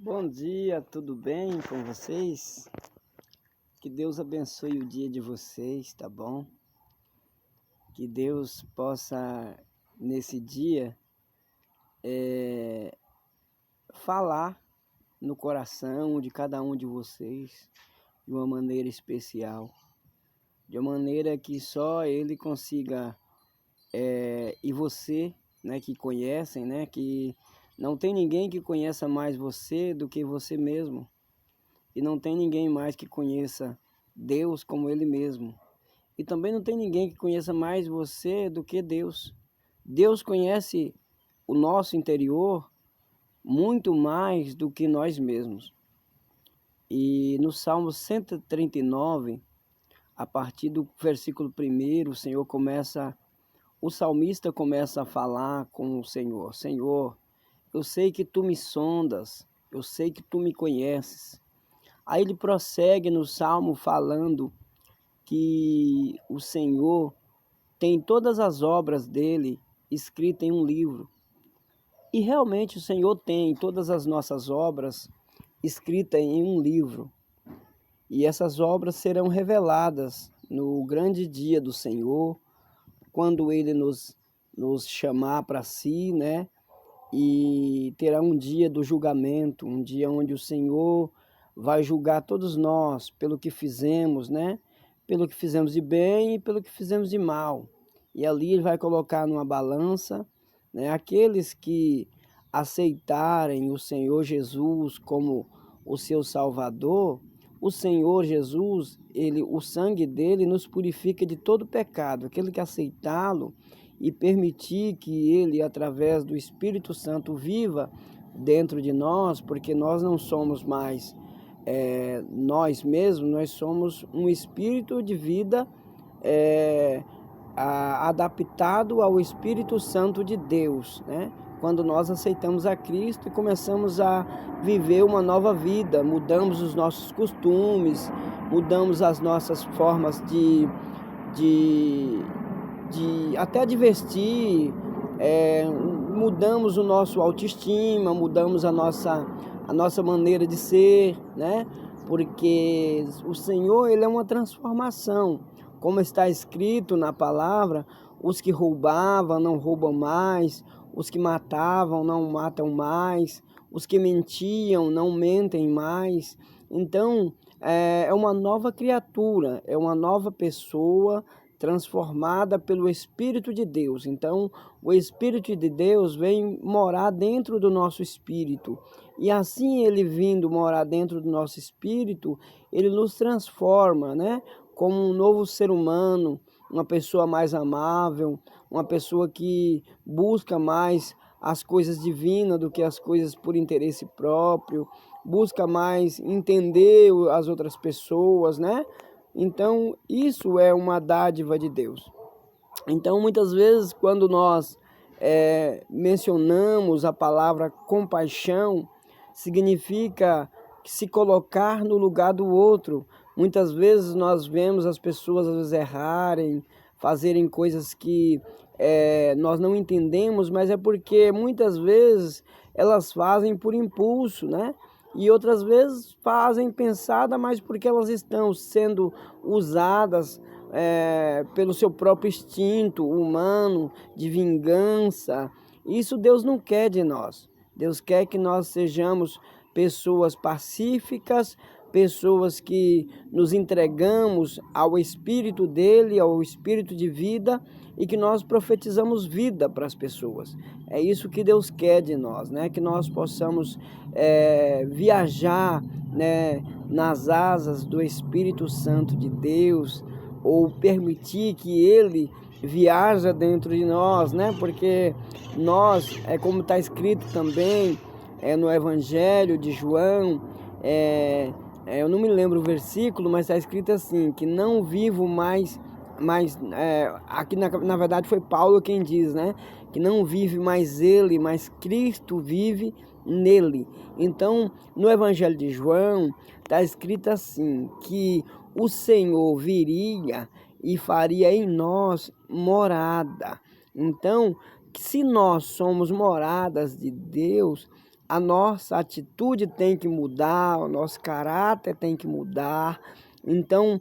Bom dia, tudo bem com vocês? Que Deus abençoe o dia de vocês, tá bom? Que Deus possa, nesse dia, falar no coração de cada um de vocês de uma maneira especial, de uma maneira que só Ele consiga, e você, né, que conhecem, né, que não tem ninguém que conheça mais você do que você mesmo. E não tem ninguém mais que conheça Deus como Ele mesmo. E também não tem ninguém que conheça mais você do que Deus. Deus conhece o nosso interior muito mais do que nós mesmos. E no Salmo 139, a partir do versículo 1, o salmista começa a falar com o Senhor. Senhor, eu sei que tu me sondas, eu sei que tu me conheces. Aí ele prossegue no Salmo falando que o Senhor tem todas as obras dele escritas em um livro. E realmente o Senhor tem todas as nossas obras escritas em um livro. E essas obras serão reveladas no grande dia do Senhor, quando Ele nos chamar para si, né? E terá um dia do julgamento, um dia onde o Senhor vai julgar todos nós pelo que fizemos, né? Pelo que fizemos de bem e pelo que fizemos de mal. E ali Ele vai colocar numa balança, né? Aqueles que aceitarem o Senhor Jesus como o seu Salvador, o Senhor Jesus, o sangue dele nos purifica de todo pecado. Aquele que aceitá-lo e permitir que Ele, através do Espírito Santo, viva dentro de nós, porque nós não somos mais nós mesmos, nós somos um espírito de vida adaptado ao Espírito Santo de Deus, né? Quando nós aceitamos a Cristo e começamos a viver uma nova vida, mudamos os nossos costumes, mudamos as nossas formas até de vestir, mudamos o nosso autoestima, mudamos a nossa maneira de ser, né? Porque o Senhor, Ele é uma transformação. Como está escrito na palavra, os que roubavam não roubam mais, os que matavam não matam mais, os que mentiam não mentem mais. Então, é uma nova criatura, é uma nova pessoa transformada pelo Espírito de Deus. Então, o Espírito de Deus vem morar dentro do nosso espírito. E assim ele vindo morar dentro do nosso espírito, ele nos transforma, né? Como um novo ser humano, uma pessoa mais amável, uma pessoa que busca mais as coisas divinas do que as coisas por interesse próprio, busca mais entender as outras pessoas, né? Então, isso é uma dádiva de Deus. Então, muitas vezes, quando nós mencionamos a palavra compaixão, significa se colocar no lugar do outro. Muitas vezes nós vemos as pessoas às vezes errarem, fazerem coisas que nós não entendemos, mas é porque muitas vezes elas fazem por impulso, né? E outras vezes fazem pensada, mas porque elas estão sendo usadas pelo seu próprio instinto humano de vingança. Isso Deus não quer de nós. Deus quer que nós sejamos pessoas pacíficas, pessoas que nos entregamos ao Espírito dele, ao Espírito de vida, e que nós profetizamos vida para as pessoas. É isso que Deus quer de nós, né? Que nós possamos viajar, né, nas asas do Espírito Santo de Deus, ou permitir que ele viaja dentro de nós, né? Porque nós, como está escrito também no Evangelho de João, eu não me lembro o versículo, mas está escrito assim, que não vivo mais, aqui na verdade foi Paulo quem diz, né? Que não vive mais ele, mas Cristo vive nele. Então, no Evangelho de João, está escrito assim, que o Senhor viria e faria em nós morada. Então, se nós somos moradas de Deus, a nossa atitude tem que mudar, o nosso caráter tem que mudar. Então,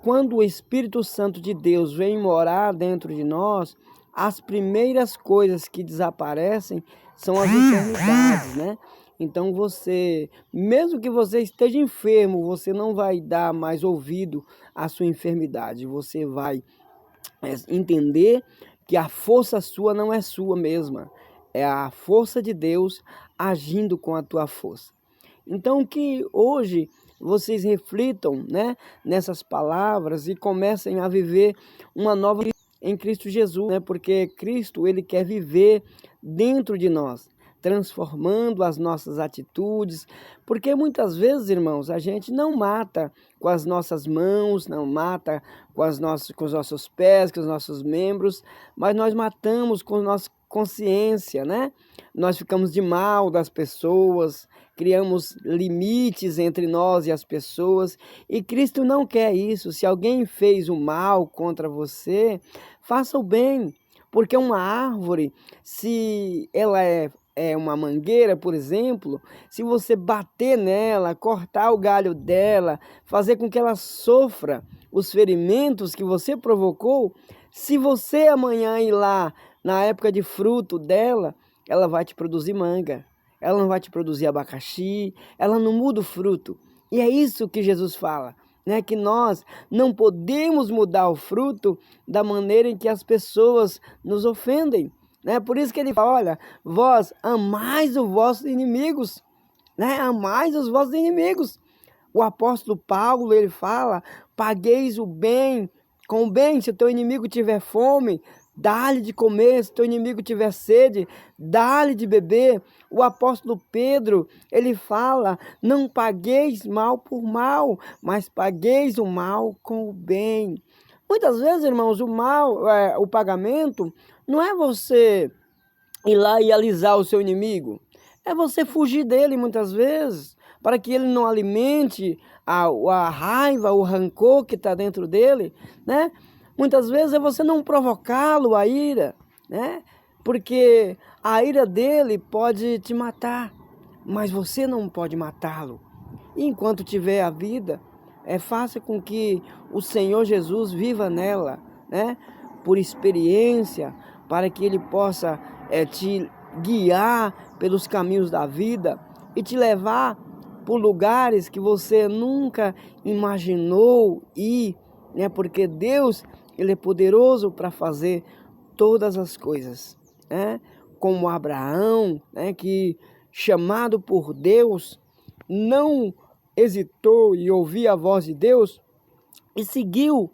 quando o Espírito Santo de Deus vem morar dentro de nós, as primeiras coisas que desaparecem são as enfermidades, né? Então mesmo que você esteja enfermo, você não vai dar mais ouvido à sua enfermidade. Você vai entender que a força sua não é sua mesma. É a força de Deus agindo com a tua força. Então que hoje vocês reflitam, né, nessas palavras e comecem a viver uma nova vida em Cristo Jesus, né? Porque Cristo, ele quer viver dentro de nós, transformando as nossas atitudes, porque muitas vezes, irmãos, a gente não mata com as nossas mãos, não mata com os nossos pés, com os nossos membros, mas nós matamos com a nossa consciência, né? Nós ficamos de mal das pessoas, criamos limites entre nós e as pessoas, e Cristo não quer isso. Se alguém fez o mal contra você, faça o bem, porque uma árvore, se ela é uma mangueira, por exemplo, se você bater nela, cortar o galho dela, fazer com que ela sofra os ferimentos que você provocou, se você amanhã ir lá na época de fruto dela, ela vai te produzir manga, ela não vai te produzir abacaxi, ela não muda o fruto. E é isso que Jesus fala, né? Que nós não podemos mudar o fruto da maneira em que as pessoas nos ofendem, né? Por isso que ele fala, olha, vós amais os vossos inimigos, né? Amais os vossos inimigos. O apóstolo Paulo, ele fala, pagueis o bem com o bem. Se o teu inimigo tiver fome, dá-lhe de comer. Se teu inimigo tiver sede, dá-lhe de beber. O apóstolo Pedro, ele fala, não pagueis mal por mal, mas pagueis o mal com o bem. Muitas vezes, irmãos, o pagamento não é você ir lá e alisar o seu inimigo. É você fugir dele muitas vezes, para que ele não alimente a raiva, o rancor que está dentro dele, né? Muitas vezes é você não provocá-lo a ira, né? Porque a ira dele pode te matar, mas você não pode matá-lo. E enquanto tiver a vida, faça com que o Senhor Jesus viva nela, né? Por experiência, para que ele possa te guiar pelos caminhos da vida e te levar por lugares que você nunca imaginou ir, né? Porque Deus, ele é poderoso para fazer todas as coisas, né? Como Abraão, né? Que chamado por Deus, não hesitou em ouvir a voz de Deus e seguiu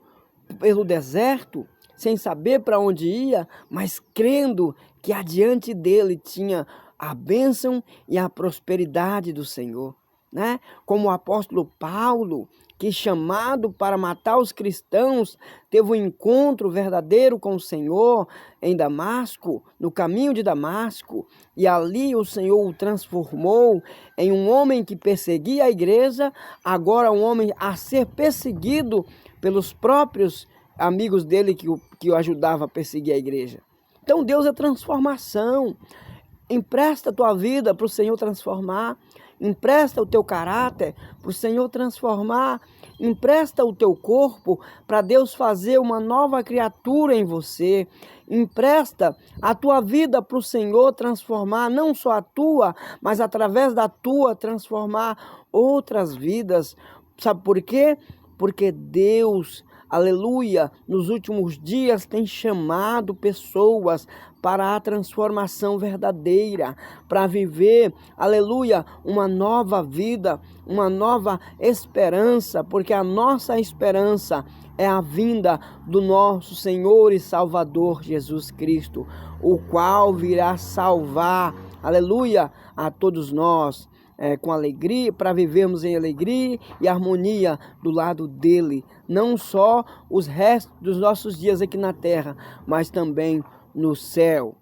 pelo deserto, sem saber para onde ia, mas crendo que adiante dele tinha a bênção e a prosperidade do Senhor, né? Como o apóstolo Paulo, que chamado para matar os cristãos, teve um encontro verdadeiro com o Senhor em Damasco, no caminho de Damasco, e ali o Senhor o transformou em um homem que perseguia a igreja, agora um homem a ser perseguido pelos próprios amigos dele que o ajudavam a perseguir a igreja. Então Deus é transformação. Empresta a tua vida para o Senhor transformar. Empresta o teu caráter para o Senhor transformar. Empresta o teu corpo para Deus fazer uma nova criatura em você. Empresta a tua vida para o Senhor transformar, não só a tua, mas através da tua transformar outras vidas. Sabe por quê? Porque Deus, aleluia, nos últimos dias tem chamado pessoas para a transformação verdadeira, para viver, aleluia, uma nova vida, uma nova esperança, porque a nossa esperança é a vinda do nosso Senhor e Salvador Jesus Cristo, o qual virá salvar, aleluia, a todos nós. Com alegria, para vivermos em alegria e harmonia do lado dele, não só os restos dos nossos dias aqui na terra, mas também no céu.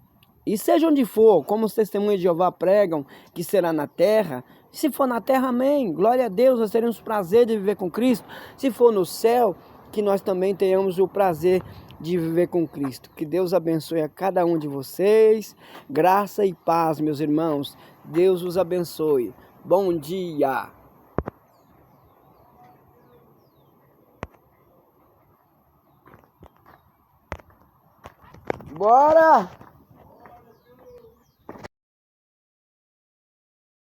E seja onde for, como os testemunhos de Jeová pregam, que será na terra, se for na terra, amém, glória a Deus, nós teremos prazer de viver com Cristo. Se for no céu, que nós também tenhamos o prazer de viver com Cristo. Que Deus abençoe a cada um de vocês, graça e paz, meus irmãos. Deus os abençoe. Bom dia. Bora!